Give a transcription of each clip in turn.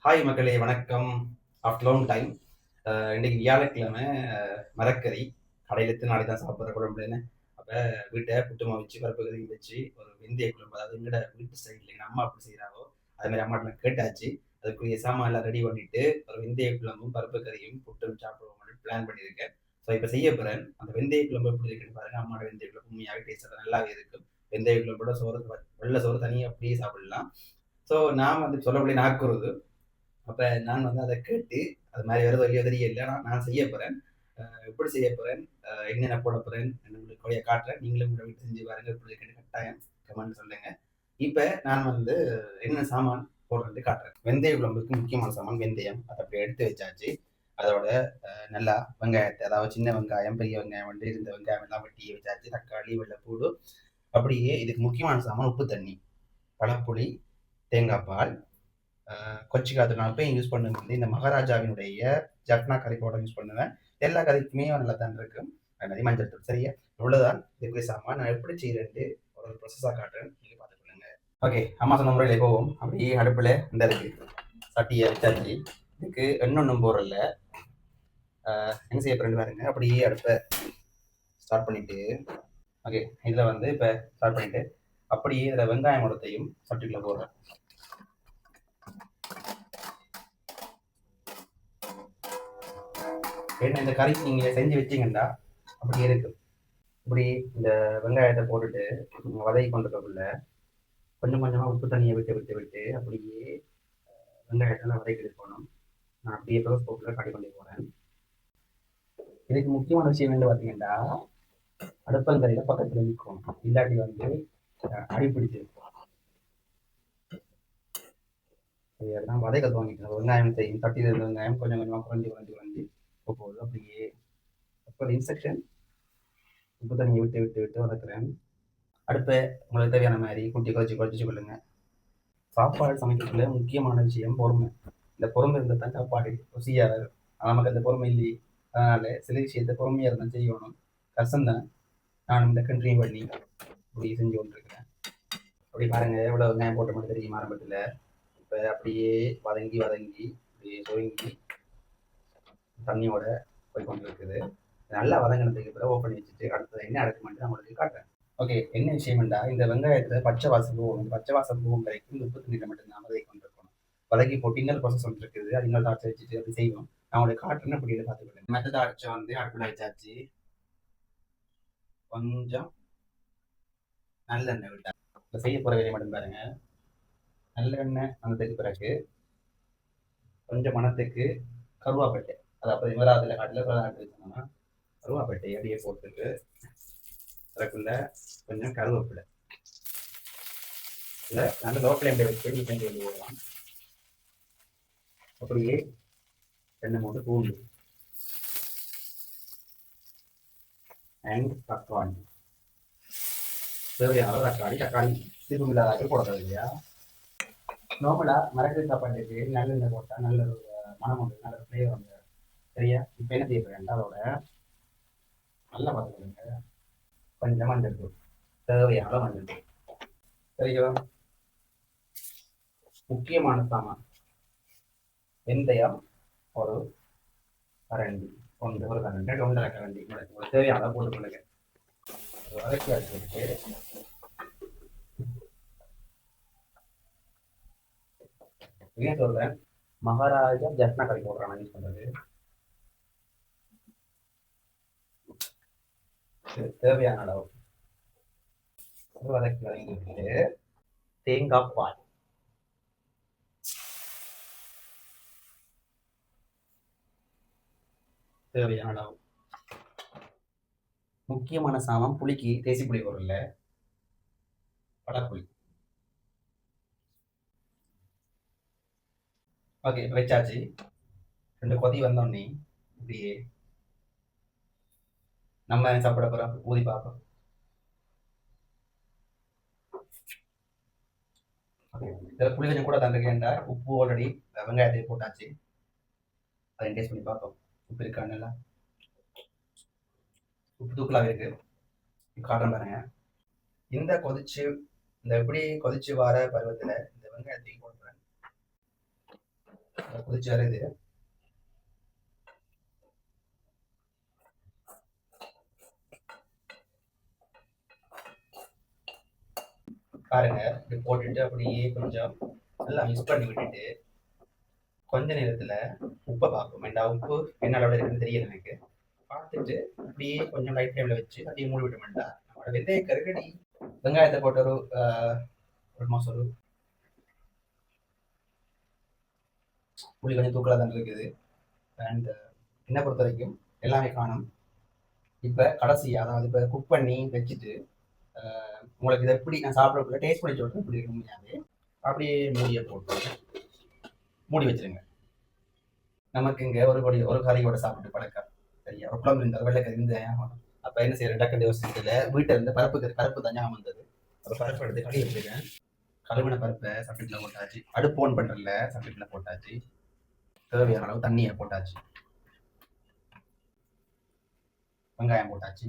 Hi மக்களே, வணக்கம். After long time. இன்னைக்கு வியாழக்கிழமை. மரக்கறி கடையில எத்தனை நாளைக்கு தான் சாப்பிட்ற குழம்புன்னு. அப்போ வீட்டை புட்டுமா வச்சு பருப்பு கறி வச்சு ஒரு வெந்தய குழம்பு, அதாவது எங்கட வீட்டு சைடில் எங்கள் அம்மா அப்படி செய்கிறாவோ அது மாதிரி அம்மாட்ட நான் கேட்டாச்சு. அதுக்குரிய சாமான் எல்லாம் ரெடி பண்ணிட்டு ஒரு வெந்தய குழம்பும் பருப்பு கறியும் புட்டும் சாப்பிடுவோம் பிளான் பண்ணியிருக்கேன். ஸோ இப்போ செய்ய போகிறேன். அந்த வெந்தய குழம்பு எப்படி இருக்குன்னு பாருங்க. அம்மாவோட வெந்தய குழம்பு உண்மையாகவே டேஸ்ட் நல்லாவே இருக்கும். வெந்தய குழம்போட சோறு, வெள்ளை சோறு தனியாக அப்படியே சாப்பிடலாம். ஸோ நான் வந்து சொல்லக்கூடிய நாக்குறது. அப்ப நான் வந்து அத கேட்டு, அது மாரி வருதோ இல்லையோ தெரியல. நான் செய்ய போறேன். எப்படி செய்ய போறேன், என்னென்ன போட போறேன், உங்களுக்கு கொய்ய காட்டுறேன். நீங்களும் உங்க வீட்ல செஞ்சு பாருங்க. எப்படி இருக்குன்னு கட்டாயம் கமெண்ட்ல சொல்லுங்க. இப்ப நான் வந்து என்னென்ன சாமான் போடுறேன்ட்டு காட்டுறேன். வெந்தய குழம்புக்கு முக்கியமான சாமான் வெந்தயம். அத அப்படியே எடுத்து வச்சாச்சு. அதோட நல்லா வெங்காயத்தை, அதாவது சின்ன வெங்காயம், பெரிய வெங்காயம் வந்து இருந்த வெங்காயம் எல்லாம் வெட்டி வச்சாச்சு. தக்காளி, வெள்ளைப்பூடு, அப்படியே இதுக்கு முக்கியமான சாமான் உப்பு தண்ணி, பழப்புளி, தேங்காய் பால், கொச்சிக்காத்து நான் எப்பயும் யூஸ் பண்ணுவேன் வந்து இந்த மகாராஜாவினுடைய ஜப்னா கறி பவுடர் யூஸ் பண்ணுவேன். எல்லா கறிக்குமே நல்லா தான் இருக்கும். அது மாதிரி மஞ்சள் தூள். சரியா? இவ்வளவுதான் இதுக்குரிய சாமான். நான் எப்படி செய்யறேன்ட்டு ஒரு ப்ரொசஸா காட்டுறேன். நீங்க பார்த்துக்கொள்ளுங்க. ஓகே, அம்மா சொன்ன முறையில் போவோம். அப்படியே அடுப்புல இந்த இருக்கு சட்டியை வச்சாச்சு. இதுக்கு எண்ணொன்னும் போறல. என்ன செய்ய போறேன்னு பாருங்க. அப்படியே அடுப்பை ஸ்டார்ட் பண்ணிட்டு, ஓகே, இதுல வந்து இப்ப ஸ்டார்ட் பண்ணிட்டு அப்படியே இதுல வெங்காயம் முடத்தையும் சட்டிக்குள்ள போடுறேன். ஏன்னா இந்த கறி நீங்க செஞ்சு வச்சீங்கன்னா அப்படியே இருக்கு. இப்படி இந்த வெங்காயத்தை போட்டுட்டு வதக்கி கொண்டிருக்கக்குள்ள கொஞ்சம் கொஞ்சமா உப்பு தண்ணியை விட்டு விட்டு விட்டு அப்படியே வெங்காயத்தை வதக்கி எடுக்கணும். நான் அப்படியே போக்குல காட்டி கொண்டே போறேன். இதுக்கு முக்கியமான விஷயம் என்ன பார்த்தீங்கன்னா, அடுப்பங்கரையில பக்கத்துல நிற்கும். இல்லாட்டி வந்து அடி பிடிச்சிருக்கும். அதெல்லாம் வதக்க துவங்கிட்டு வெங்காயம் செய்யும் தட்டியில் இருந்த வெங்காயம் கொஞ்சம் கொஞ்சமா குறைஞ்சி குறைஞ்சி குறைஞ்சி போகுது. அப்படியே அப்போ இன்ஸ்ட்ரக்ஷன் உப்பு தண்ணியை விட்டு விட்டு விட்டு வதக்குறேன். அடுப்பை உங்களுக்கு தேவையான மாதிரி குட்டி குறைச்சி கொள்ளுங்க. சாப்பாடு சமைக்கிறதுல முக்கியமான விஷயம் பொறுமை. இந்த பொறுமை இருந்தால் தான் சாப்பாடு ருசியாக வரும். நமக்கு அந்த பொறுமை இல்லையே. அதனால சில விஷயத்தை பொறுமையாக இருந்தால் செய்யணும். கஷ்டம்தான். நான் இந்த கண்ட்ரியும் பண்ணி இப்படி செஞ்சு கொண்டிருக்கிறேன். அப்படி பாருங்க எவ்வளோ வெங்காயம் போட்ட மாதிரி தெரியும் ஆரம்பத்தில். இப்போ அப்படியே வதங்கி வதங்கி அப்படியே சுருங்கி தண்ணியோட போய் கொண்டு இருக்குது. நல்லா வதங்கினதுக்கு பிறகு ஓப்பன் வச்சுட்டு அடுத்தது என்ன அடுக்குமெண்ட் நான் உங்களுக்கு காட்டுறேன். ஓகே, என்ன விஷயம்டா, இந்த வெங்காயத்துல பச்சை வாசம் போகும். இந்த பச்சை வாசம் போகும் வரைக்கும் இந்த உப்பு தண்ணியில் மட்டும் தான் வதக்கி கொண்டிருக்கணும். வதக்கி போட்டு இன்னொரு ப்ராசஸ் ஒன்று இருக்குது. அது இன்னொரு தாட்சி வச்சுட்டு அப்படி செய்வோம். நான் உங்களுக்கு காட்டுறேன்னு அப்படி பார்த்துக்கிறேன். மற்ற தாட்சை வந்து அடுப்பில் வச்சாச்சு. கொஞ்சம் நல்லெண்ணெய் விட்டா இப்போ செய்ய போகிற வேலையை மட்டும் பாருங்க. நல்லெண்ணெய் வந்ததுக்கு பிறகு கொஞ்சம் மணத்துக்கு கருவாப்பட்டை, அதாவது விவராத்தில் காட்டில் பிரதான வச்சோம்னா கருவாப்பட்டை அப்படியே போட்டுட்டு அதுக்குள்ள கொஞ்சம் கருவேப்பிலை இல்லை நல்ல லோக்கல் எண்ணெய் வச்சு நீ செஞ்சு கொண்டு போகலாம். அப்படியே 2-3 பூண்டு அண்ட் தக்காளி, தேவையான தக்காளி திரும்ப இல்லாத போடுறது இல்லையா. நார்மலா மரக்கறி சாப்பாட்டுக்கு நல்லெண்ணெய் போட்டா நல்ல ஒரு மனம் உண்டு, நல்ல ஒரு ஃப்ளேவர் வந்து. சரியா? இப்போ என்ன செய்ய போறேன், அதோட நல்லா பார்த்துக்கோங்க. கொஞ்சம் மஞ்சள் தூள், தேவையான மஞ்சள் தூள். சரியா? முக்கியமான சாமான் வெந்தயம் ஒரு கரண்டி, ஒரு கரண்டி 1.5 கரண்டி உங்களுக்கு தேவையான போட்டுக்கொள்ளுங்க. வதக்கி வச்சுட்டு ஏன் சொல்றேன், மகாராஜா ஜப்னா கறி போடுறான் யூஸ் பண்றது. தேவையான அளவு வதக்கி வதக்கிட்டு தேங்காய் பால், தேவையான அளவு. முக்கியமான சாமான் புளிக்கு தேசி புளி பொருள்ல பழப்புளி. ஓகே, வச்சாச்சு. 2 கொதி வந்தோடனே இப்படியே நம்ம சாப்பிட போறோம். ஊதி பார்ப்போம். இதில் புளி கொஞ்சம் கூட தந்துருக்கேன்டா. உப்பு ஆல்ரெடி வெங்காயத்தை போட்டாச்சு. அதை டேஸ்ட் பண்ணி பார்ப்போம். உப்பு இருக்கான்னு உப்பு தூக்கலாக இருக்கு. காட்டுறேன் பாருங்க. இந்த எப்படி கொதிச்சு வர பருவத்தில் இந்த வெங்காயத்தையும் போடுறேன். கொதிச்சு வருது. பாருங்க, இப்படி போட்டுட்டு அப்படியே கொஞ்சம் நல்லா மிக்ஸ் பண்ணி விட்டுட்டு கொஞ்ச நேரத்துல உப்பை பார்ப்போம். ஏண்டா உப்பு என்ன அளவுல இருக்குன்னு தெரியல எனக்கு. பார்த்துட்டு அப்படியே கொஞ்சம் லைட் ஃப்ளேம்ல வச்சு அப்படியே மூடி விட வேண்டாம். நம்மளோட வெந்தய கருகடி வெங்காயத்தை போட்டு ஒரு ஆல்மோஸ்ட் ஒரு புளி கொஞ்சம் தூக்கலாக தான் இருக்குது. அண்ட் என்ன பொறுத்த வரைக்கும் எல்லாமே காணும். இப்போ கடைசி அதாவது இப்போ குக் பண்ணி வச்சுட்டு உங்களுக்கு இதை எப்படி நான் சாப்பிடக்குள்ள டேஸ்ட் பண்ணி சொல்றேன் இப்படி இருக்க முடியாது. அப்படியே மூடியை போட்டு மூடி வச்சிருங்க. நமக்கு இங்கே ஒரு கறியோட சாப்பிட்டு பழக்கம் சரியா. ஒரு குழம்பு இருந்தால் வெள்ளைக்கறி இருந்து அப்போ என்ன செய்யறேன் டக்குனு யோசிச்சதுல வீட்டில் இருந்து பருப்பு தான் ஞாபகம் வந்தது. அப்போ பருப்பு எடுத்து கழுவி வச்சிருக்கேன். கழுவின பருப்பை சட்டில போட்டாச்சு. அடுப்பு ஓன் பண்றல சட்டில போட்டாச்சு. தேவையான அளவு தண்ணியை போட்டாச்சு. வெங்காயம் போட்டாச்சு.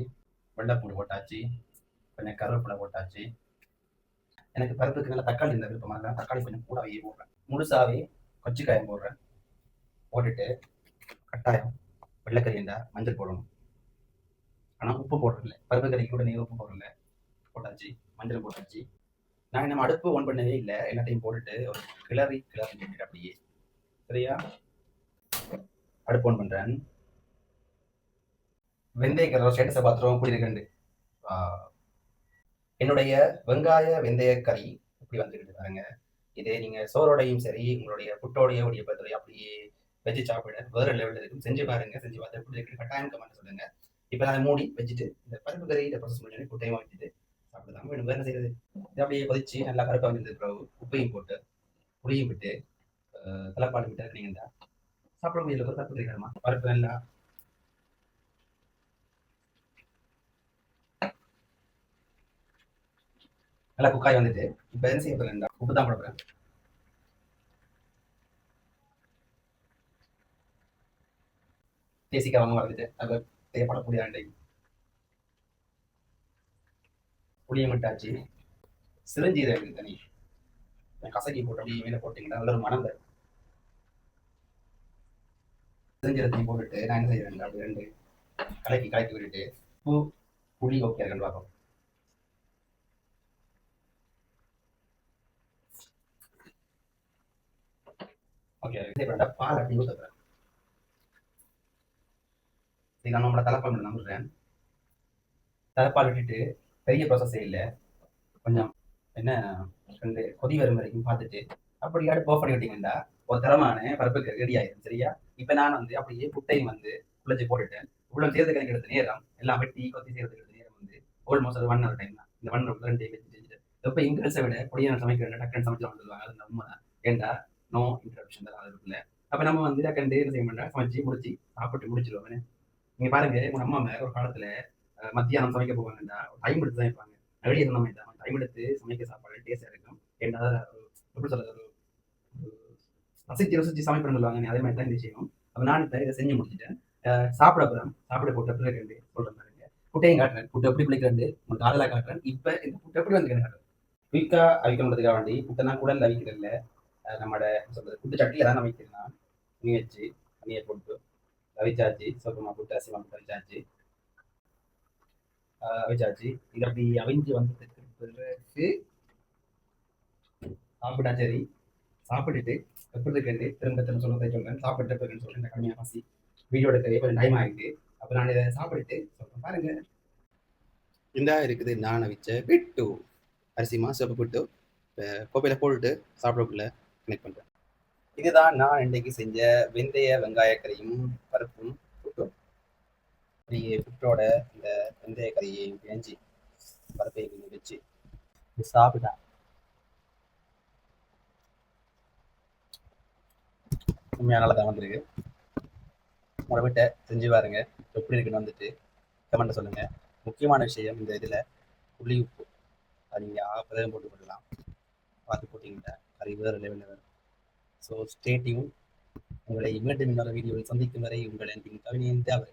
வெள்ளைப்பூடு போட்டாச்சு. கொஞ்சம் கருவேப்பிலை போட்டாச்சு. எனக்கு பருப்புக்கு நல்ல தக்காளி இருந்த விருப்பமாக இருக்கேன். தக்காளி கொஞ்சம் கூடவே போடுறேன். முழுசாவே கொச்சிக்காயம் போடுறேன். போட்டுட்டு கட்டாயம் வெள்ளைக்கறி இருந்தால் மஞ்சள் போடணும். ஆனால் உப்பு போடுறதில்ல. பருப்பு கறிக்கு கூட நீர் உப்பு போடல. போட்டாச்சு. மஞ்சள் போட்டாச்சு. நான் நம்ம அடுப்பு ஓன் பண்ணவே இல்லை. எல்லாத்தையும் போட்டுட்டு ஒரு கிளறி போட்டுட்டு அப்படியே சரியா அடுப்பு ஓன் பண்றேன். வெந்தயக்கரை ஸ்டேட்டஸை பார்த்துருவோம் இப்படி இருக்குண்டு. என்னுடைய வெங்காய வெந்தய கறி இப்படி வந்துக்கிட்டு பாருங்க. இதே நீங்க சோறோடையும் சரி உங்களுடைய புட்டோடைய உடைய பத்திரை அப்படியே வச்சு சாப்பிட வேற லெவலில் இருக்கும். செஞ்சு பாருங்க. செஞ்சு பார்த்து எப்படி இருக்கு கட்டாயம் கமெண்ட் சொல்லுங்க. இப்போ நான் மூடி வச்சுட்டு இந்த பருப்பு கறி இதை ப்ராசஸ் பண்ணி குட்டையமாக வச்சுட்டு சாப்பிடுதாங்க வேணும். வேறு என்ன செய்யறது? இது அப்படியே கொதிச்சு நல்லா கருப்பாக வந்ததுக்கு பிறகு உப்பையும் போட்டு புளியும் விட்டு தலைப்பாடு விட்டு இருக்கீங்கன்னா சாப்பிட முடியல. ஒரு பருப்பு கறிமா பருப்பு நல்லா நல்லா குக்காய் வந்துட்டு இப்போ என்ன செய்ய போறேன் உப்பு தான் போட போறேன். தேசிக்காய் வாங்க வந்துட்டு அது தேவைப்படக்கூடிய அண்டை புளியை விட்டாச்சு. சிறுஞ்சீரகம் தனி கசக்கி போட்டு அப்படியே மேலே போட்டிங்கன்னா நல்ல ஒரு மனம் வரும். சிறுஞ்சீரகத்தையும் போட்டுட்டு நான் என்ன செய்யறேன் அப்படி ரெண்டு கலக்கி விட்டுட்டு பூ புளி ஓகே இருக்குன்னு பார்ப்போம். ஓகே பால் அப்படி ஊற்றுறேன். நான் நம்மளோட தலைப்பால் நம்புறேன். தலைப்பால் விட்டுட்டு பெரிய ப்ராசஸ் இல்லை. கொஞ்சம் என்ன ரெண்டு கொதி வரும் வரைக்கும் பார்த்துட்டு அப்படி அடுப்பு ஆஃப் பண்ணி விட்டீங்கன்னா ஒரு தரமான பருப்புக்கு ரெடி ஆயிடும் சரியா. இப்போ நான் வந்து அப்படியே புட்டையும் வந்து குழச்சி போட்டுட்டேன். இவ்வளோ சேர்த்து எனக்கு எடுத்த நேரம் எல்லாம் வெட்டி கொத்தி சேர்த்து எடுத்த நேரம் வந்து ஆல்மோஸ்ட் அது 1 hour டைம் தான். இந்த 1 hour 2 வச்சு செஞ்சுட்டு இப்போ இங்கிலீஷை விட பொடியான சமைக்கிறேன் டக்குன்னு சமைச்சு வந்துடுவாங்க. அது உண்மை தான். ஏண்டா நோ இன்டரப்ஷன் தான் அது இருக்குல்ல. அப்போ நம்ம வந்து டக்குன்னு என்ன செய்ய மாட்டோம் சமைச்சு முடிச்சு சாப்பிட்டு முடிச்சிருவோம். நீங்க பாருங்க உங்க அம்மா ஒரு காலத்துல மத்தியானம் சமைக்க போவாங்கடா டைம் எடுத்து தான் இருப்பாங்க. வெளியே இருந்த மாதிரி தான் டைம் எடுத்து சமைக்க சாப்பாடு டேஸ்டா இருக்கும். ஏன்னா எப்படி சொல்றது ஒரு ரசிச்சு சமைப்பேன்னு சொல்லுவாங்க. அதே மாதிரி தான் இந்த விஷயம். அப்ப நான் இப்ப இதை செஞ்சு முடிச்சுட்டேன். சாப்பிட போறேன். சாப்பிட போட்டு எப்படி இருக்கு சொல்றேன் பாருங்க. புட்டையும் காட்டுறேன். புட்டை எப்படி பிடிக்கிறேன் உங்களுக்கு காதலா காட்டுறேன். இப்ப இந்த புட்டை எப்படி வந்து காட்டுறேன். குயிக்கா அவிக்கணுன்றதுக்காக வேண்டி புட்டை நான் குடல் அவிக்கிறதில்ல. நம்மட சொல்றது புட்டு சட்டியில தான் அவிக்கிறேன். நீ வச்சு தண்ணியை போட்டு அவிச்சாச்சு. சொப்பமா புட்டு அரிசிமா புட்டு அவிச்சாச்சு. அவிச்சாச்சு. இது அப்படி அவிஞ்சு வந்ததுக்கு பிறகு சாப்பிட்டா சரி. சாப்பிட்டுட்டு எப்படி இருக்குன்னு திரும்ப சொல்றேன். சாப்பிட்ட பிறகுன்னு சொல்றேன். கம்மியாக பசி வீடியோ எடுக்கவே கொஞ்சம் டைம் ஆகிட்டு அப்போ நான் இதை சாப்பிட்டுட்டு சொல்றேன் பாருங்க. இந்த இருக்குது நான் அவிச்ச பிட்டு அரிசிமா சிவப்பு புட்டு கோப்பையில் போட்டுட்டு சாப்பிடக்குள்ள கனெக்ட் பண்ணுறேன். இதுதான் நான் இன்றைக்கு செஞ்ச வெந்தய வெங்காய கறியும் பருப்பும் புட்டும். புட்டோட இந்த வெந்தய கறியையும் பேஞ்சி பருப்பையும் கொஞ்சம் வச்சு சாப்பிட்டா உண்மையாக நல்லா தான் வந்திருக்கு. உங்களை வீட்டை செஞ்சு பாருங்க எப்படி இருக்குன்னு வந்துட்டு கமெண்ட்டை சொல்லுங்க. முக்கியமான விஷயம் இந்த இதில் புளி உப்பு அது நீங்கள் ஆகப்பதான் போட்டு போடலாம். பார்த்து போட்டிங்கன்னா கறி வேறு லெவலில் வரும். So stay tune. உங்களை மீண்டும் இன்னொரு வீடியோவில் சந்திக்கும் வரை உங்கள் கவிஞன் தேவை.